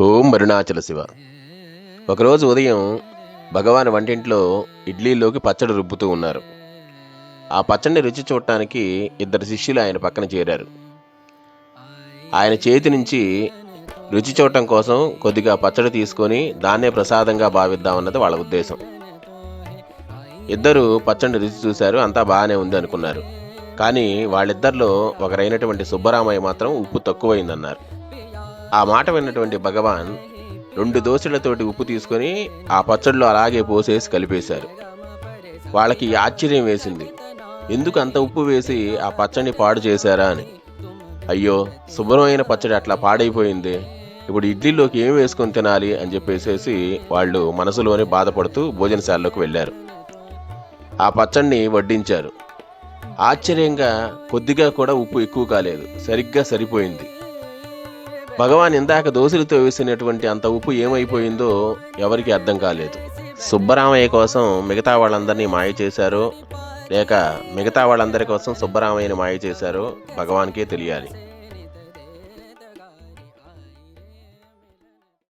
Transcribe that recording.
ఓం అరుణాచల శివ. ఒకరోజు ఉదయం భగవాన్ వంటింట్లో ఇడ్లీలోకి పచ్చడి రుబ్బుతూ ఉన్నారు. ఆ పచ్చడిని రుచి చూడటానికి ఇద్దరు శిష్యులు ఆయన పక్కన చేరారు. ఆయన చేతి నుంచి రుచి చూడటం కోసం కొద్దిగా పచ్చడి తీసుకొని దాన్నే ప్రసాదంగా భావిద్దామన్నది వాళ్ళ ఉద్దేశం. ఇద్దరు పచ్చడిని రుచి చూశారు. అంతా బాగానే ఉంది అనుకున్నారు. కానీ వాళ్ళిద్దరిలో ఒకరైనటువంటి సుబ్బరామయ్య మాత్రం ఉప్పు తక్కువైందన్నారు. ఆ మాట విన్నటువంటి భగవాన్ 2 దోసెలతోటి ఉప్పు తీసుకొని ఆ పచ్చడిలో అలాగే పోసేసి కలిపేశారు. వాళ్ళకి ఆశ్చర్యం వేసింది. ఎందుకు అంత ఉప్పు వేసి ఆ పచ్చడిని పాడు చేశారా అని. అయ్యో, శుభ్రమైన పచ్చడి అట్లా పాడైపోయింది, ఇప్పుడు ఇడ్లీలోకి ఏం వేసుకొని తినాలి అని చెప్పేసేసి వాళ్ళు మనసులోనే బాధపడుతూ భోజనశాలలోకి వెళ్ళారు. ఆ పచ్చడిని వడ్డించారు. ఆశ్చర్యంగా కొద్దిగా కూడా ఉప్పు ఎక్కువ కాలేదు, సరిగ్గా సరిపోయింది. భగవాన్ ఇందాక దోశలతో వేసినటువంటి అంత ఉప్పు ఏమైపోయిందో ఎవరికి అర్థం కాలేదు. సుబ్బరామయ్య కోసం మిగతా వాళ్ళందరినీ మాయ చేశారో లేక మిగతా వాళ్ళందరి కోసం సుబ్బరామయ్యని మాయ చేశారో భగవాన్కే తెలియాలి.